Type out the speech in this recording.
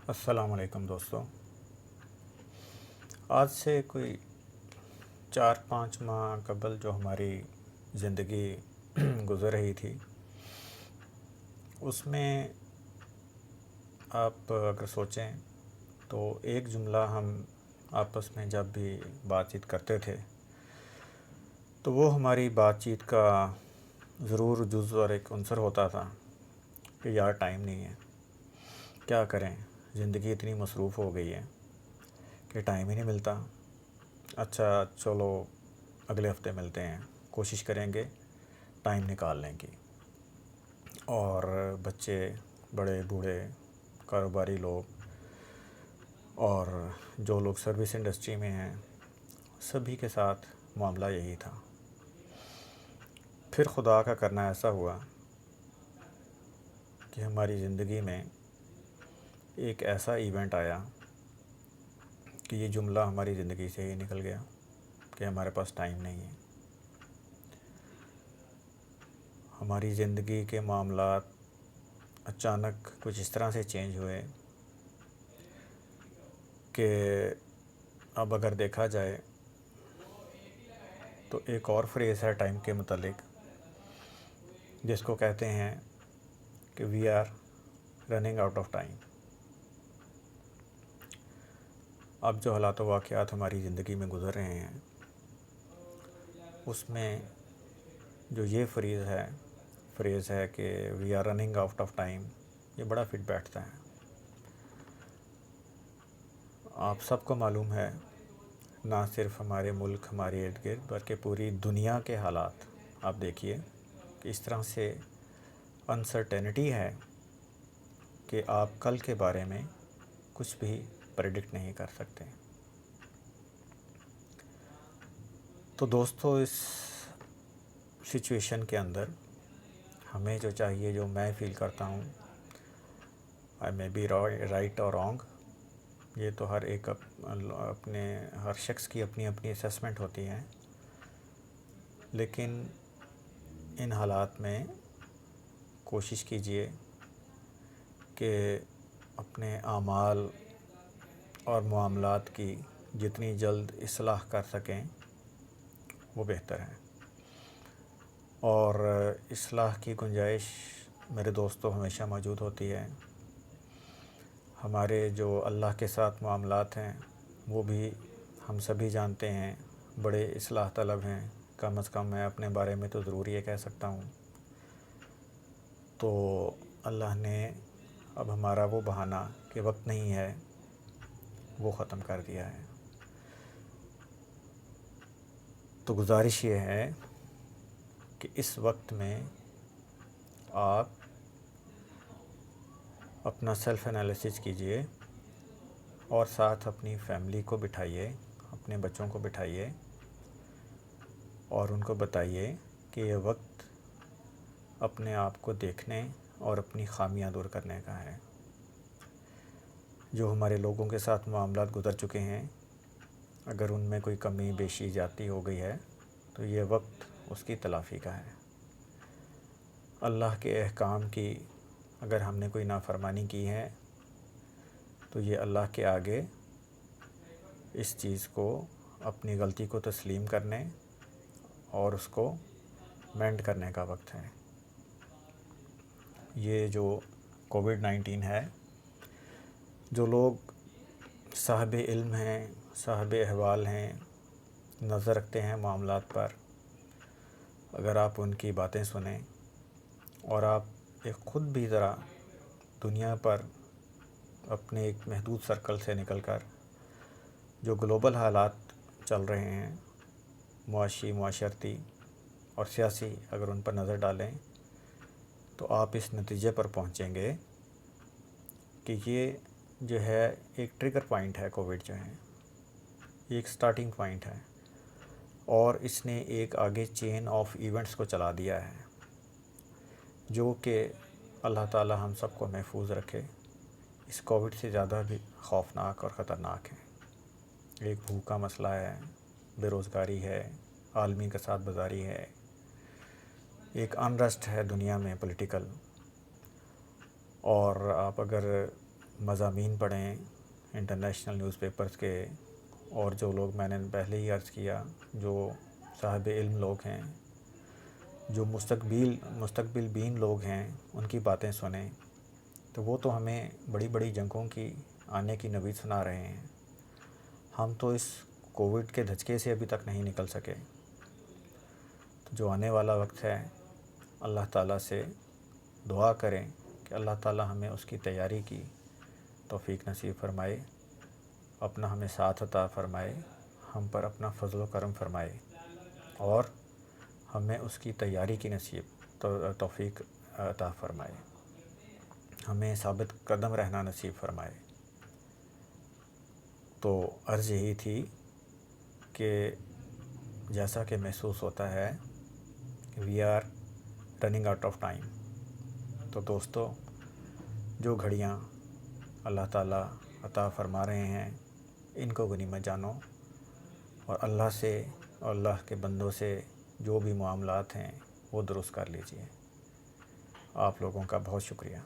السلام علیکم دوستو۔ آج سے کوئی 4-5 ماہ قبل جو ہماری زندگی گزر رہی تھی، اس میں آپ اگر سوچیں تو ایک جملہ ہم آپس میں جب بھی بات چیت کرتے تھے تو وہ ہماری بات چیت کا ضرور جزء اور ایک عنصر ہوتا تھا کہ یار ٹائم نہیں ہے، کیا کریں، زندگی اتنی مصروف ہو گئی ہے کہ ٹائم ہی نہیں ملتا۔ اچھا چلو اگلے ہفتے ملتے ہیں، کوشش کریں گے ٹائم نکالنے کی۔ اور بچے، بڑے بوڑھے، کاروباری لوگ اور جو لوگ سروس انڈسٹری میں ہیں، سبھی کے ساتھ معاملہ یہی تھا۔ پھر خدا کا کرنا ایسا ہوا کہ ہماری زندگی میں ایک ایسا ایونٹ آیا کہ یہ جملہ ہماری زندگی سے ہی نکل گیا کہ ہمارے پاس ٹائم نہیں ہے۔ ہماری زندگی کے معاملات اچانک کچھ اس طرح سے چینج ہوئے کہ اب اگر دیکھا جائے تو ایک اور فریز ہے ٹائم کے متعلق، جس کو کہتے ہیں کہ we are running out of time. اب جو حالات و واقعات ہماری زندگی میں گزر رہے ہیں، اس میں جو یہ فریز ہے کہ we are running out of time, یہ بڑا فٹ بیٹھتا ہے۔ آپ سب کو معلوم ہے، نہ صرف ہمارے ملک، ہمارے ارد گرد، بلکہ پوری دنیا کے حالات آپ دیکھیے کہ اس طرح سے انسرٹینٹی ہے کہ آپ کل کے بارے میں کچھ بھی پریڈکٹ نہیں کر سکتے۔ تو دوستو، اس سچویشن کے اندر ہمیں جو چاہیے، جو میں فیل کرتا ہوں، آئی مے بی رائٹ اور رانگ، یہ تو ہر ایک ہر شخص کی اپنی اپنی اسیسمنٹ ہوتی ہے، لیکن ان حالات میں کوشش کیجئے کہ اپنے اعمال اور معاملات کی جتنی جلد اصلاح کر سکیں وہ بہتر ہے۔ اور اصلاح کی گنجائش میرے دوستوں ہمیشہ موجود ہوتی ہے۔ ہمارے جو اللہ کے ساتھ معاملات ہیں وہ بھی ہم سبھی جانتے ہیں، بڑے اصلاح طلب ہیں۔ کم از کم میں اپنے بارے میں تو ضرور یہ کہہ سکتا ہوں۔ تو اللہ نے اب ہمارا وہ بہانہ کہ وقت نہیں ہے، وہ ختم کر دیا ہے۔ تو گزارش یہ ہے کہ اس وقت میں آپ اپنا سیلف انالیسس کیجئے اور ساتھ اپنی فیملی کو بٹھائیے، اپنے بچوں کو بٹھائیے اور ان کو بتائیے کہ یہ وقت اپنے آپ کو دیکھنے اور اپنی خامیاں دور کرنے کا ہے۔ جو ہمارے لوگوں کے ساتھ معاملات گزر چکے ہیں، اگر ان میں کوئی کمی بیشی زیادتی ہو گئی ہے تو یہ وقت اس کی تلافی کا ہے۔ اللہ کے احکام کی اگر ہم نے کوئی نافرمانی کی ہے تو یہ اللہ کے آگے اس چیز کو، اپنی غلطی کو تسلیم کرنے اور اس کو مینڈ کرنے کا وقت ہے۔ یہ جو کووڈ-19 ہے، جو لوگ صاحب علم ہیں، صاحب احوال ہیں، نظر رکھتے ہیں معاملات پر، اگر آپ ان کی باتیں سنیں اور آپ خود بھی ذرا دنیا پر اپنے ایک محدود سرکل سے نکل کر جو گلوبل حالات چل رہے ہیں، معاشی، معاشرتی اور سیاسی، اگر ان پر نظر ڈالیں تو آپ اس نتیجے پر پہنچیں گے کہ یہ جو ہے ایک ٹریگر پوائنٹ ہے۔ کووڈ جو ہے ایک سٹارٹنگ پوائنٹ ہے اور اس نے ایک آگے چین آف ایونٹس کو چلا دیا ہے، جو کہ اللہ تعالی ہم سب کو محفوظ رکھے۔ اس کووڈ سے زیادہ بھی خوفناک اور خطرناک ہے۔ ایک بھوک کا مسئلہ ہے، بے روزگاری ہے، عالمی کساد بازاری ہے، ایک انرسٹ ہے دنیا میں پولیٹیکل، اور آپ اگر مضامین پڑھیں انٹرنیشنل نیوز پیپرز کے، اور جو لوگ میں نے پہلے ہی عرض کیا جو صاحب علم لوگ ہیں، جو مستقبل بین لوگ ہیں، ان کی باتیں سنیں، تو وہ تو ہمیں بڑی بڑی جنگوں کی آنے کی نوید سنا رہے ہیں۔ ہم تو اس کووڈ کے دھچکے سے ابھی تک نہیں نکل سکے۔ تو جو آنے والا وقت ہے، اللہ تعالیٰ سے دعا کریں کہ اللہ تعالیٰ ہمیں اس کی تیاری کی توفیق نصیب فرمائے، اپنا ہمیں ساتھ عطا فرمائے، ہم پر اپنا فضل و کرم فرمائے، اور ہمیں اس کی تیاری کی توفیق عطا فرمائے، ہمیں ثابت قدم رہنا نصیب فرمائے۔ تو عرض یہی تھی کہ جیسا کہ محسوس ہوتا ہے we are running out of time, تو دوستو جو گھڑیاں اللہ تعالیٰ عطا فرما رہے ہیں ان کو غنیمت جانو، اور اللہ سے اور اللہ کے بندوں سے جو بھی معاملات ہیں وہ درست کر لیجئے۔ آپ لوگوں کا بہت شکریہ۔